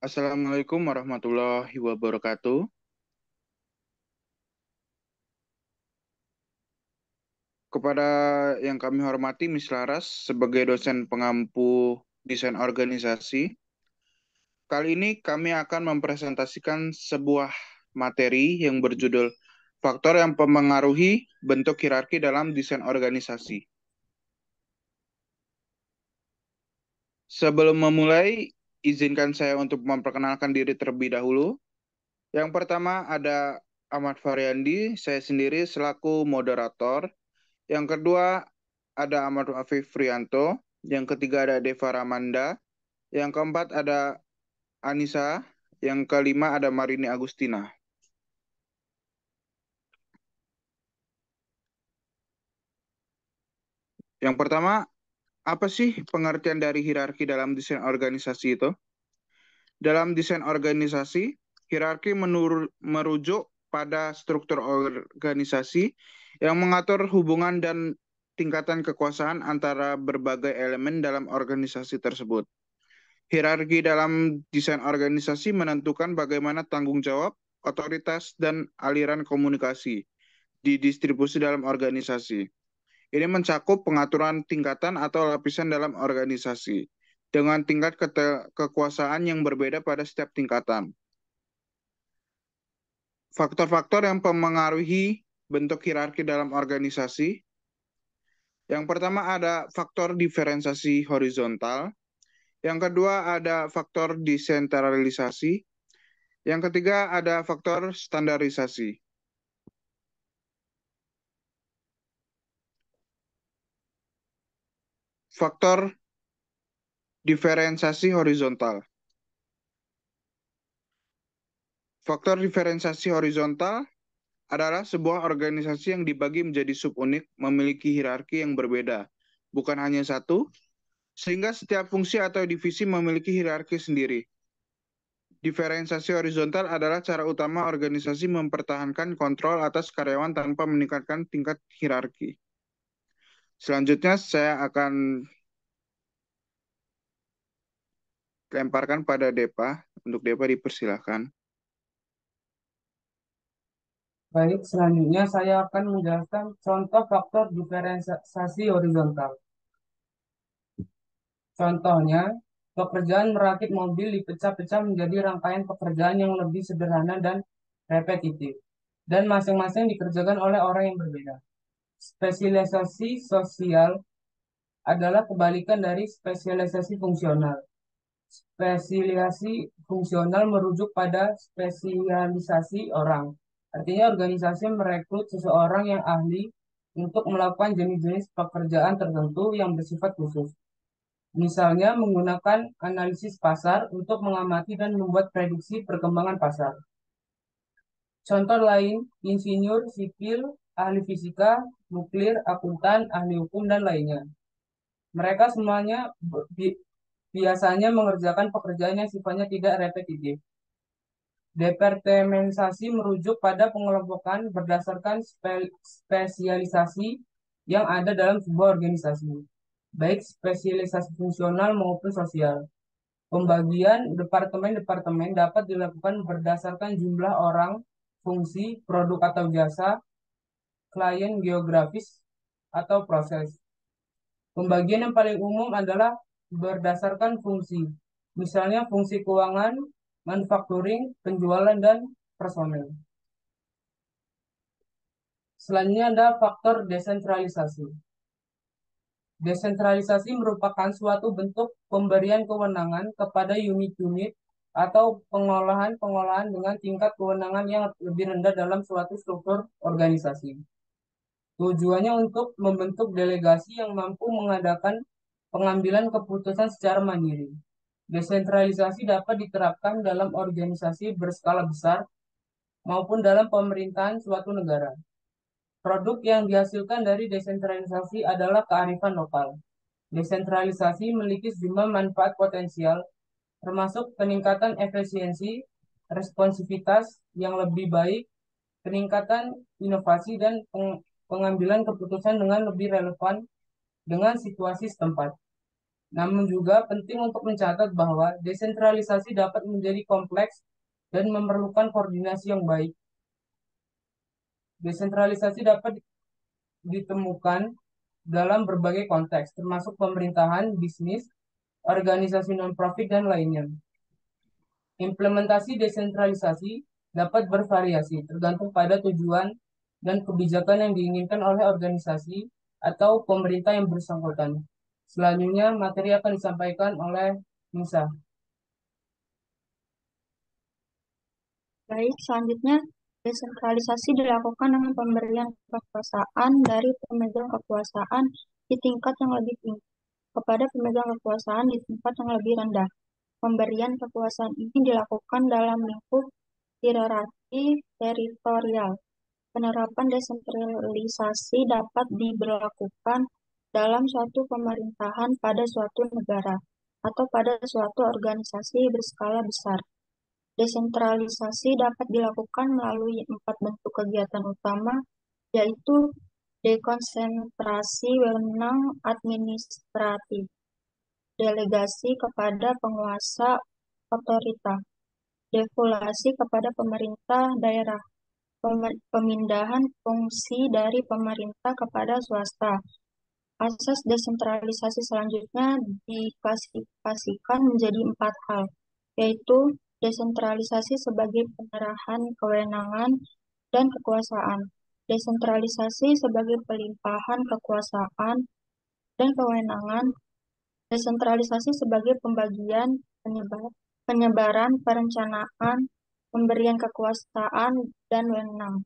Assalamualaikum warahmatullahi wabarakatuh. Kepada yang kami hormati, Miss Laras, sebagai dosen pengampu desain organisasi, kali ini kami akan mempresentasikan sebuah materi yang berjudul Faktor yang Mempengaruhi Bentuk Hierarki dalam Desain Organisasi. Sebelum memulai, izinkan saya untuk memperkenalkan diri terlebih dahulu. Yang pertama ada Ahmad Faryandi, saya sendiri selaku moderator. Yang kedua ada Ahmad Afif Frianto. Yang ketiga ada Deva Ramanda. Yang keempat ada Anissa. Yang kelima ada Marini Agustina. Yang pertama, apa sih pengertian dari hierarki dalam desain organisasi itu? Dalam desain organisasi, hierarki merujuk pada struktur organisasi yang mengatur hubungan dan tingkatan kekuasaan antara berbagai elemen dalam organisasi tersebut. Hierarki dalam desain organisasi menentukan bagaimana tanggung jawab, otoritas, dan aliran komunikasi didistribusi dalam organisasi. Ini mencakup pengaturan tingkatan atau lapisan dalam organisasi dengan tingkat kekuasaan yang berbeda pada setiap tingkatan. Faktor-faktor yang mempengaruhi bentuk hierarki dalam organisasi. Yang pertama ada faktor diferensiasi horizontal. Yang kedua ada faktor desentralisasi. Yang ketiga ada faktor standarisasi. Faktor diferensiasi horizontal. Faktor diferensiasi horizontal adalah sebuah organisasi yang dibagi menjadi subunit memiliki hierarki yang berbeda, bukan hanya satu, sehingga setiap fungsi atau divisi memiliki hierarki sendiri. Diferensiasi horizontal adalah cara utama organisasi mempertahankan kontrol atas karyawan tanpa meningkatkan tingkat hierarki. Selanjutnya saya akan lemparkan pada Depa. Untuk Depa dipersilahkan. Baik, selanjutnya saya akan menjelaskan contoh faktor diferensiasi horizontal. Contohnya, pekerjaan merakit mobil dipecah-pecah menjadi rangkaian pekerjaan yang lebih sederhana dan repetitif, dan masing-masing dikerjakan oleh orang yang berbeda. Spesialisasi sosial adalah kebalikan dari spesialisasi fungsional. Spesialisasi fungsional merujuk pada spesialisasi orang. Artinya organisasi merekrut seseorang yang ahli untuk melakukan jenis-jenis pekerjaan tertentu yang bersifat khusus. Misalnya menggunakan analisis pasar untuk mengamati dan membuat prediksi perkembangan pasar. Contoh lain, insinyur sipil, ahli fisika, nuklir, akuntan, ahli hukum, dan lainnya. Mereka semuanya biasanya mengerjakan pekerjaan yang sifatnya tidak repetitif. Departementasi merujuk pada pengelompokan berdasarkan spesialisasi yang ada dalam sebuah organisasi, baik spesialisasi fungsional maupun sosial. Pembagian departemen-departemen dapat dilakukan berdasarkan jumlah orang, fungsi, produk atau jasa, klien geografis, atau proses. Pembagian yang paling umum adalah berdasarkan fungsi, misalnya fungsi keuangan, manufacturing, penjualan, dan personel. Selanjutnya ada faktor desentralisasi. Desentralisasi merupakan suatu bentuk pemberian kewenangan kepada unit-unit atau pengolahan-pengolahan dengan tingkat kewenangan yang lebih rendah dalam suatu struktur organisasi. Tujuannya untuk membentuk delegasi yang mampu mengadakan pengambilan keputusan secara mandiri. Desentralisasi dapat diterapkan dalam organisasi berskala besar maupun dalam pemerintahan suatu negara. Produk yang dihasilkan dari desentralisasi adalah kearifan lokal. Desentralisasi memiliki sejumlah manfaat potensial, termasuk peningkatan efisiensi, responsivitas yang lebih baik, peningkatan inovasi, dan pengambilan keputusan dengan lebih relevan dengan situasi setempat. Namun juga penting untuk mencatat bahwa desentralisasi dapat menjadi kompleks dan memerlukan koordinasi yang baik. Desentralisasi dapat ditemukan dalam berbagai konteks, termasuk pemerintahan, bisnis, organisasi non-profit, dan lainnya. Implementasi desentralisasi dapat bervariasi tergantung pada tujuan dan kebijakan yang diinginkan oleh organisasi atau pemerintah yang bersangkutan. Selanjutnya, materi akan disampaikan oleh Musa. Baik, selanjutnya desentralisasi dilakukan dengan pemberian kekuasaan dari pemegang kekuasaan di tingkat yang lebih tinggi kepada pemegang kekuasaan di tingkat yang lebih rendah. Pemberian kekuasaan ini dilakukan dalam lingkup hierarki teritorial. Penerapan desentralisasi dapat diberlakukan dalam suatu pemerintahan pada suatu negara atau pada suatu organisasi berskala besar. Desentralisasi dapat dilakukan melalui 4 bentuk kegiatan utama, yaitu dekonsentrasi wewenang administratif, delegasi kepada penguasa otorita, devolasi kepada pemerintah daerah, pemindahan fungsi dari pemerintah kepada swasta. Asas desentralisasi selanjutnya diklasifikasikan menjadi 4 hal, yaitu desentralisasi sebagai penyerahan kewenangan dan kekuasaan, desentralisasi sebagai pelimpahan kekuasaan dan kewenangan, desentralisasi sebagai pembagian, penyebaran, perencanaan, pemberian kekuasaan, dan wewenang.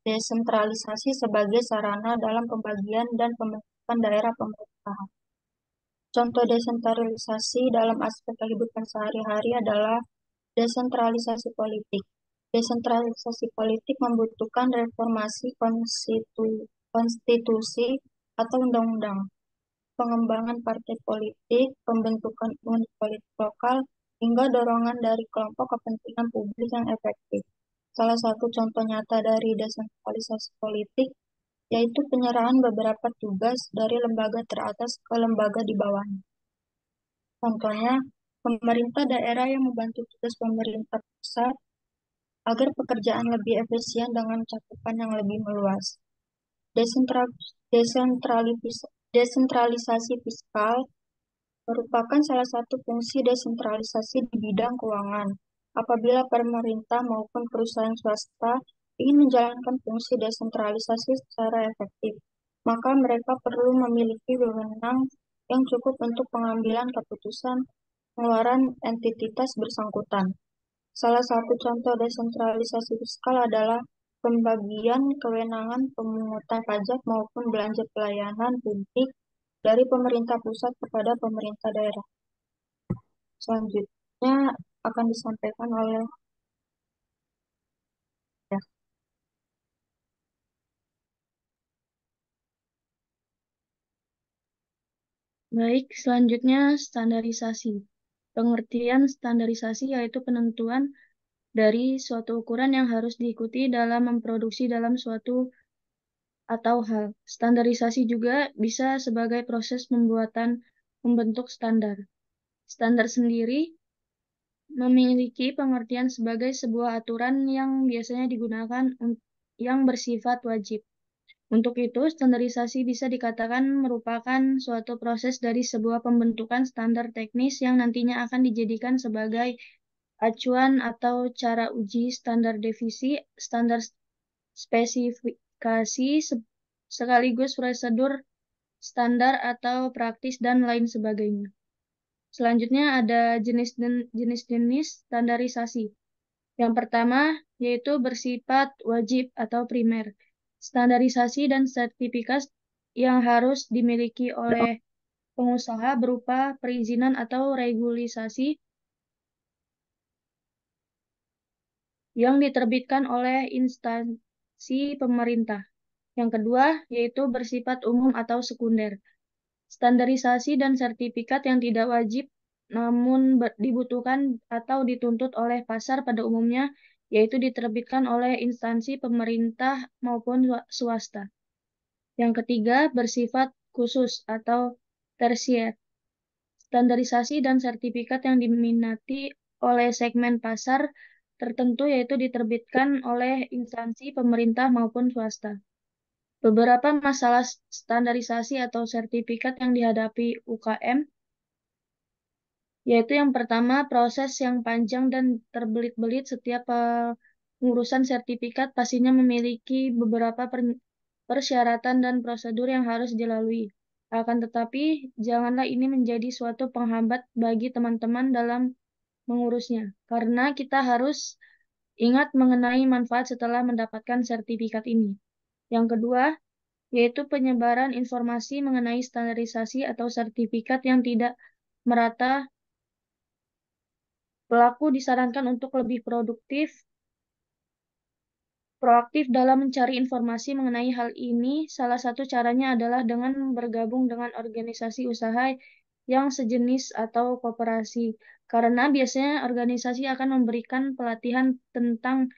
Desentralisasi sebagai sarana dalam pembagian dan pembentukan daerah pemerintahan. Contoh desentralisasi dalam aspek kehidupan sehari-hari adalah desentralisasi politik. Desentralisasi politik membutuhkan reformasi konstitusi atau undang-undang, pengembangan partai politik, pembentukan unit politik lokal, hingga dorongan dari kelompok kepentingan publik yang efektif. Salah satu contoh nyata dari desentralisasi politik yaitu penyerahan beberapa tugas dari lembaga teratas ke lembaga di bawahnya. Contohnya, pemerintah daerah yang membantu tugas pemerintah pusat agar pekerjaan lebih efisien dengan cakupan yang lebih meluas. Desentralisasi fiskal merupakan salah satu fungsi desentralisasi di bidang keuangan. Apabila pemerintah maupun perusahaan swasta ingin menjalankan fungsi desentralisasi secara efektif, maka mereka perlu memiliki wewenang yang cukup untuk pengambilan keputusan pengeluaran entitas bersangkutan. Salah satu contoh desentralisasi fiskal adalah pembagian kewenangan pemungutan pajak maupun belanja pelayanan publik dari pemerintah pusat kepada pemerintah daerah. Selanjutnya akan disampaikan oleh ya. Baik, selanjutnya standarisasi. Pengertian standarisasi yaitu penentuan dari suatu ukuran yang harus diikuti dalam memproduksi dalam suatu atau hal. Standarisasi juga bisa sebagai proses membentuk standar. Standar sendiri memiliki pengertian sebagai sebuah aturan yang biasanya digunakan yang bersifat wajib. Untuk itu, standarisasi bisa dikatakan merupakan suatu proses dari sebuah pembentukan standar teknis yang nantinya akan dijadikan sebagai acuan atau cara uji standar definisi, standar spesifikasi, sekaligus prosedur standar atau praktis dan lain sebagainya. Selanjutnya ada jenis-jenis standarisasi. Yang pertama yaitu bersifat wajib atau primer. Standarisasi dan sertifikat yang harus dimiliki oleh pengusaha berupa perizinan atau regulasi yang diterbitkan oleh instansi pemerintah. Yang kedua yaitu bersifat umum atau sekunder. Standarisasi dan sertifikat yang tidak wajib namun dibutuhkan atau dituntut oleh pasar pada umumnya, yaitu diterbitkan oleh instansi pemerintah maupun swasta. Yang ketiga, bersifat khusus atau tersier. Standarisasi dan sertifikat yang diminati oleh segmen pasar tertentu yaitu diterbitkan oleh instansi pemerintah maupun swasta. Beberapa masalah standarisasi atau sertifikat yang dihadapi UKM yaitu yang pertama, proses yang panjang dan terbelit-belit. Setiap pengurusan sertifikat pastinya memiliki beberapa persyaratan dan prosedur yang harus dilalui. Akan tetapi, janganlah ini menjadi suatu penghambat bagi teman-teman dalam mengurusnya, karena kita harus ingat mengenai manfaat setelah mendapatkan sertifikat ini. Yang kedua, yaitu penyebaran informasi mengenai standarisasi atau sertifikat yang tidak merata. Pelaku disarankan untuk lebih proaktif dalam mencari informasi mengenai hal ini. Salah satu caranya adalah dengan bergabung dengan organisasi usaha yang sejenis atau koperasi. Karena biasanya organisasi akan memberikan pelatihan tentang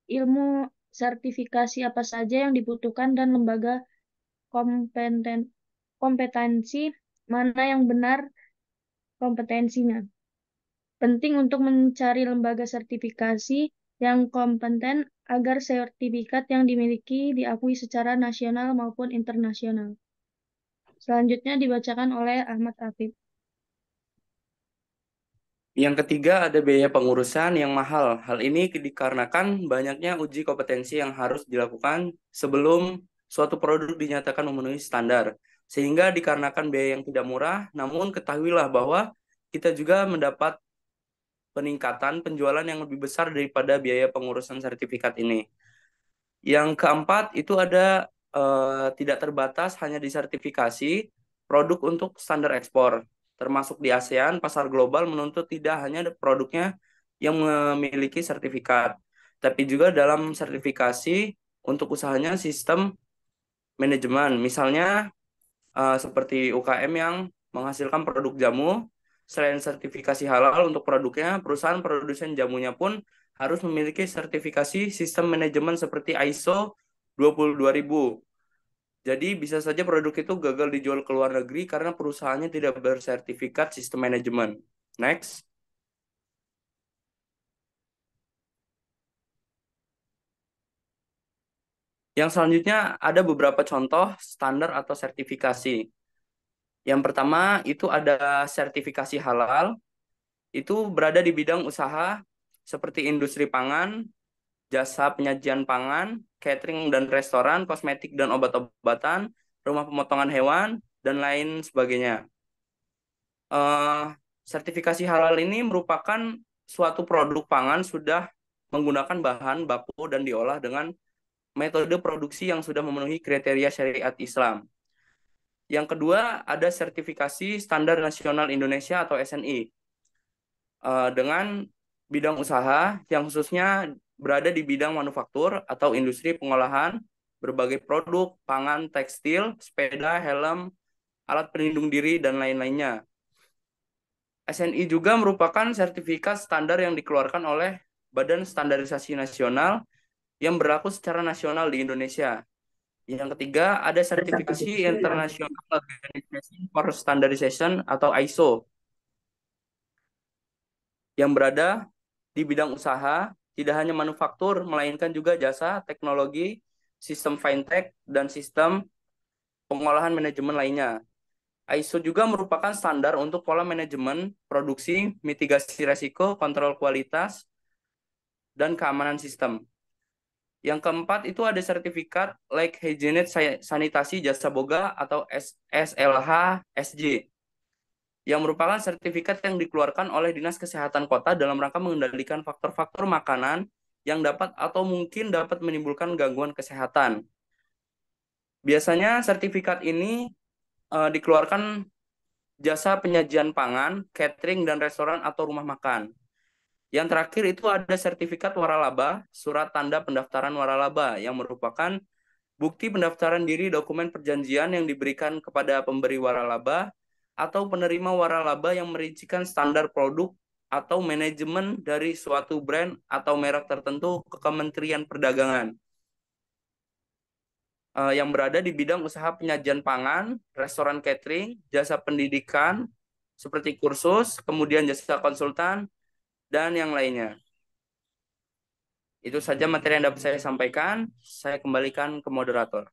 ilmu sertifikasi apa saja yang dibutuhkan dan lembaga kompetensi mana yang benar kompetensinya. Penting untuk mencari lembaga sertifikasi yang kompeten agar sertifikat yang dimiliki diakui secara nasional maupun internasional. Selanjutnya dibacakan oleh Ahmad Afif. Yang ketiga ada biaya pengurusan yang mahal. Hal ini dikarenakan banyaknya uji kompetensi yang harus dilakukan sebelum suatu produk dinyatakan memenuhi standar. Sehingga dikarenakan biaya yang tidak murah, namun ketahuilah bahwa kita juga mendapat peningkatan penjualan yang lebih besar daripada biaya pengurusan sertifikat ini. Yang keempat itu ada tidak terbatas hanya di sertifikasi produk untuk standar ekspor. Termasuk di ASEAN, pasar global menuntut tidak hanya produknya yang memiliki sertifikat, tapi juga dalam sertifikasi untuk usahanya sistem manajemen. Misalnya seperti UKM yang menghasilkan produk jamu, selain sertifikasi halal untuk produknya, perusahaan produsen jamunya pun harus memiliki sertifikasi sistem manajemen seperti ISO 22000. Jadi bisa saja produk itu gagal dijual ke luar negeri karena perusahaannya tidak bersertifikat sistem manajemen. Next. Yang selanjutnya ada beberapa contoh standar atau sertifikasi. Yang pertama itu ada sertifikasi halal. Itu berada di bidang usaha seperti industri pangan, jasa penyajian pangan, catering dan restoran, kosmetik dan obat-obatan, rumah pemotongan hewan, dan lain sebagainya. Sertifikasi halal ini merupakan suatu produk pangan sudah menggunakan bahan baku dan diolah dengan metode produksi yang sudah memenuhi kriteria syariat Islam. Yang kedua, ada sertifikasi Standar Nasional Indonesia atau SNI. Dengan bidang usaha yang khususnya berada di bidang manufaktur atau industri pengolahan berbagai produk, pangan, tekstil, sepeda, helm, alat pelindung diri, dan lain-lainnya. SNI juga merupakan sertifikat standar yang dikeluarkan oleh Badan Standarisasi Nasional yang berlaku secara nasional di Indonesia. Yang ketiga, ada sertifikasi International Organization for Standardization atau ISO yang berada di bidang usaha, tidak hanya manufaktur, melainkan juga jasa, teknologi, sistem fintech, dan sistem pengolahan manajemen lainnya. ISO juga merupakan standar untuk pola manajemen, produksi, mitigasi risiko, kontrol kualitas, dan keamanan sistem. Yang keempat itu ada sertifikat Like Hygiene Sanitasi Jasa Boga atau SLH-SJ, yang merupakan sertifikat yang dikeluarkan oleh Dinas Kesehatan Kota dalam rangka mengendalikan faktor-faktor makanan yang dapat atau mungkin dapat menimbulkan gangguan kesehatan. Biasanya sertifikat ini dikeluarkan jasa penyajian pangan, catering, dan restoran atau rumah makan. Yang terakhir itu ada sertifikat waralaba, surat tanda pendaftaran waralaba, yang merupakan bukti pendaftaran diri dokumen perjanjian yang diberikan kepada pemberi waralaba atau penerima waralaba yang merincikan standar produk atau manajemen dari suatu brand atau merek tertentu ke Kementerian Perdagangan. yang berada di bidang usaha penyajian pangan, restoran catering, jasa pendidikan, seperti kursus, kemudian jasa konsultan, dan yang lainnya. Itu saja materi yang dapat saya sampaikan. Saya kembalikan ke moderator.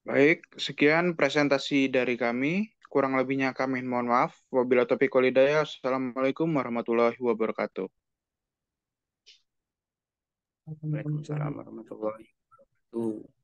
Baik, sekian presentasi dari kami. Kurang lebihnya kami mohon maaf. Wabillahi taufiq wal hidayah. Assalamualaikum warahmatullahi wabarakatuh. Waalaikumsalam warahmatullahi wabarakatuh.